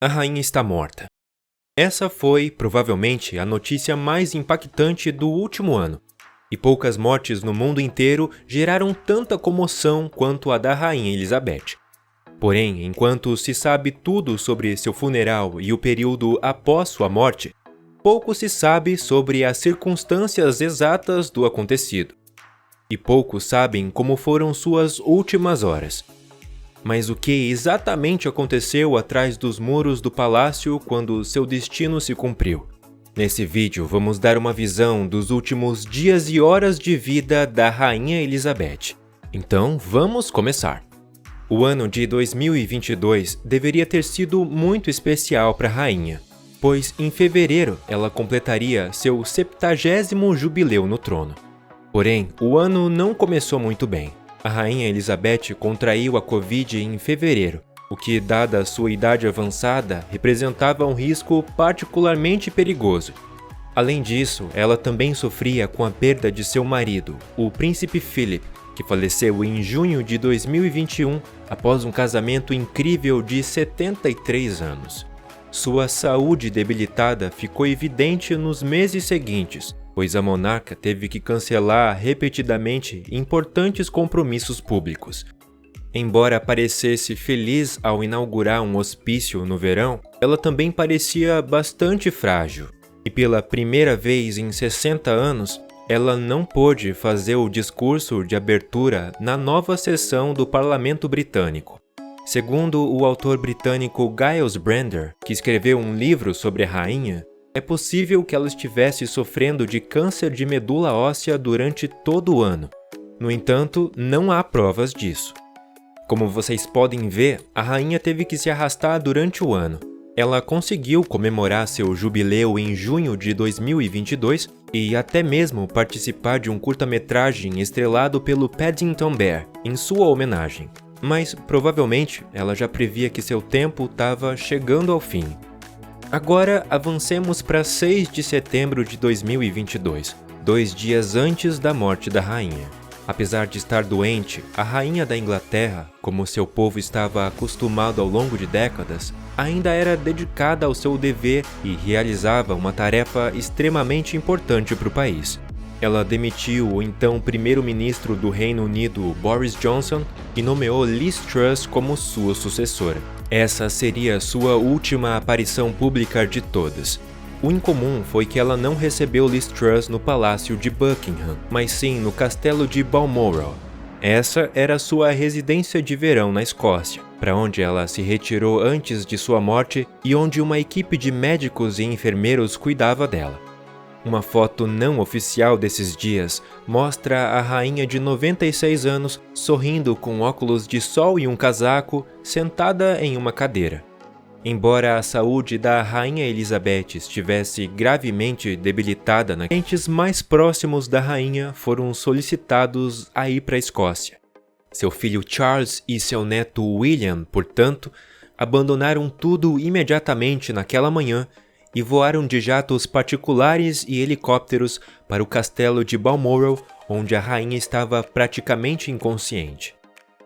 A rainha está morta. Essa foi, provavelmente, a notícia mais impactante do último ano, e poucas mortes no mundo inteiro geraram tanta comoção quanto a da rainha Elizabeth. Porém, enquanto se sabe tudo sobre seu funeral e o período após sua morte, pouco se sabe sobre as circunstâncias exatas do acontecido. E poucos sabem como foram suas últimas horas. Mas o que exatamente aconteceu atrás dos muros do palácio quando seu destino se cumpriu? Nesse vídeo vamos dar uma visão dos últimos dias e horas de vida da rainha Elizabeth. Então vamos começar! O ano de 2022 deveria ter sido muito especial para a rainha, pois em fevereiro ela completaria seu 70º jubileu no trono. Porém, o ano não começou muito bem. A rainha Elizabeth contraiu a Covid em fevereiro, o que, dada sua idade avançada, representava um risco particularmente perigoso. Além disso, ela também sofria com a perda de seu marido, o príncipe Philip, que faleceu em junho de 2021 após um casamento incrível de 73 anos. Sua saúde debilitada ficou evidente nos meses seguintes, pois a monarca teve que cancelar repetidamente importantes compromissos públicos. Embora parecesse feliz ao inaugurar um hospício no verão, ela também parecia bastante frágil, e pela primeira vez em 60 anos, ela não pôde fazer o discurso de abertura na nova sessão do Parlamento Britânico. Segundo o autor britânico Giles Brandner, que escreveu um livro sobre a rainha, é possível que ela estivesse sofrendo de câncer de medula óssea durante todo o ano. No entanto, não há provas disso. Como vocês podem ver, a rainha teve que se arrastar durante o ano. Ela conseguiu comemorar seu jubileu em junho de 2022 e até mesmo participar de um curta-metragem estrelado pelo Paddington Bear, em sua homenagem. Mas, provavelmente, ela já previa que seu tempo estava chegando ao fim. Agora, avancemos para 6 de setembro de 2022, 2 dias antes da morte da rainha. Apesar de estar doente, a rainha da Inglaterra, como seu povo estava acostumado ao longo de décadas, ainda era dedicada ao seu dever e realizava uma tarefa extremamente importante para o país. Ela demitiu o então primeiro-ministro do Reino Unido, Boris Johnson, e nomeou Liz Truss como sua sucessora. Essa seria sua última aparição pública de todas. O incomum foi que ela não recebeu Liz Truss no Palácio de Buckingham, mas sim no Castelo de Balmoral. Essa era sua residência de verão na Escócia, para onde ela se retirou antes de sua morte e onde uma equipe de médicos e enfermeiros cuidava dela. Uma foto não oficial desses dias mostra a rainha de 96 anos sorrindo com óculos de sol e um casaco, sentada em uma cadeira. Embora a saúde da rainha Elizabeth estivesse gravemente debilitada, entes mais próximos da rainha foram solicitados a ir para a Escócia. Seu filho Charles e seu neto William, portanto, abandonaram tudo imediatamente naquela manhã e voaram de jatos particulares e helicópteros para o castelo de Balmoral, onde a rainha estava praticamente inconsciente.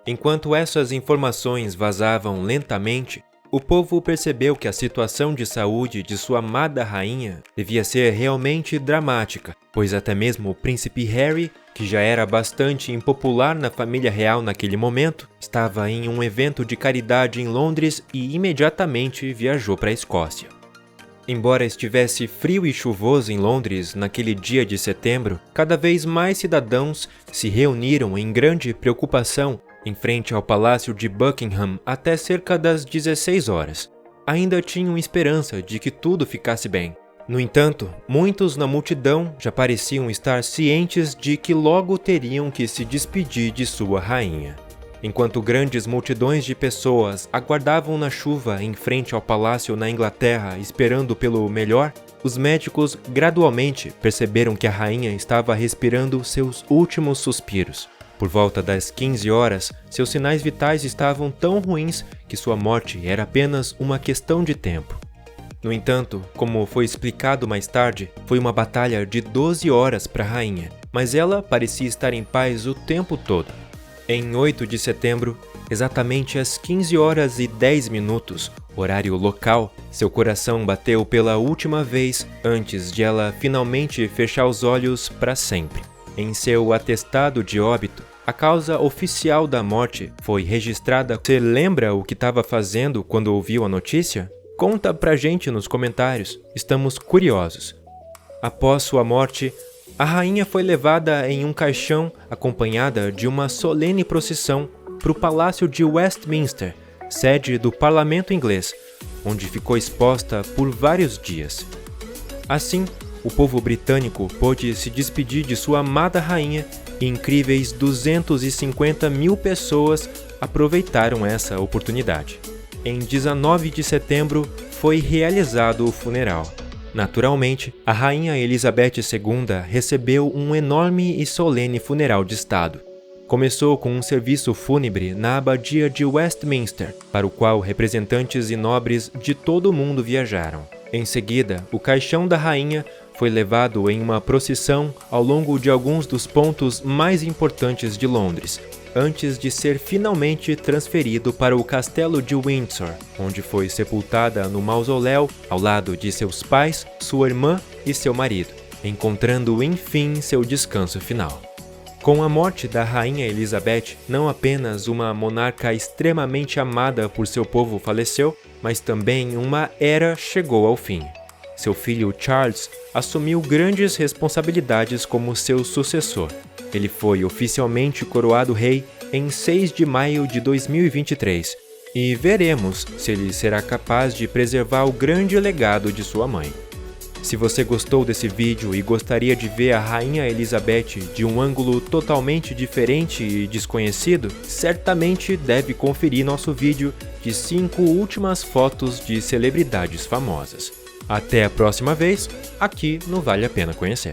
Enquanto essas informações vazavam lentamente, o povo percebeu que a situação de saúde de sua amada rainha devia ser realmente dramática, pois até mesmo o príncipe Harry, que já era bastante impopular na família real naquele momento, estava em um evento de caridade em Londres e imediatamente viajou para a Escócia. Embora estivesse frio e chuvoso em Londres naquele dia de setembro, cada vez mais cidadãos se reuniram em grande preocupação em frente ao Palácio de Buckingham até cerca das 16 horas. Ainda tinham esperança de que tudo ficasse bem. No entanto, muitos na multidão já pareciam estar cientes de que logo teriam que se despedir de sua rainha. Enquanto grandes multidões de pessoas aguardavam na chuva em frente ao palácio na Inglaterra esperando pelo melhor, os médicos gradualmente perceberam que a rainha estava respirando seus últimos suspiros. Por volta das 15 horas, seus sinais vitais estavam tão ruins que sua morte era apenas uma questão de tempo. No entanto, como foi explicado mais tarde, foi uma batalha de 12 horas para a rainha, mas ela parecia estar em paz o tempo todo. Em 8 de setembro, Exatamente às 15 horas e 10 minutos, horário local, seu coração bateu pela última vez antes de ela finalmente fechar os olhos para sempre. Em seu atestado de óbito, a causa oficial da morte foi registrada. Você lembra o que estava fazendo quando ouviu a notícia? Conta pra gente nos comentários, estamos curiosos. Após sua morte, a rainha foi levada em um caixão acompanhada de uma solene procissão para o Palácio de Westminster, sede do parlamento inglês, onde ficou exposta por vários dias. Assim, o povo britânico pôde se despedir de sua amada rainha e incríveis 250 mil pessoas aproveitaram essa oportunidade. Em 19 de setembro foi realizado o funeral. Naturalmente, a rainha Elizabeth II recebeu um enorme e solene funeral de estado. Começou com um serviço fúnebre na abadia de Westminster, para o qual representantes e nobres de todo o mundo viajaram. Em seguida, o caixão da rainha foi levado em uma procissão ao longo de alguns dos pontos mais importantes de Londres, antes de ser finalmente transferido para o castelo de Windsor, onde foi sepultada no mausoléu ao lado de seus pais, sua irmã e seu marido, encontrando enfim seu descanso final. Com a morte da rainha Elizabeth, não apenas uma monarca extremamente amada por seu povo faleceu, mas também uma era chegou ao fim. Seu filho Charles assumiu grandes responsabilidades como seu sucessor. Ele foi oficialmente coroado rei em 6 de maio de 2023 e veremos se ele será capaz de preservar o grande legado de sua mãe. Se você gostou desse vídeo e gostaria de ver a Rainha Elizabeth de um ângulo totalmente diferente e desconhecido, certamente deve conferir nosso vídeo de 5 últimas fotos de celebridades famosas. Até a próxima vez, aqui no Vale a Pena Conhecer.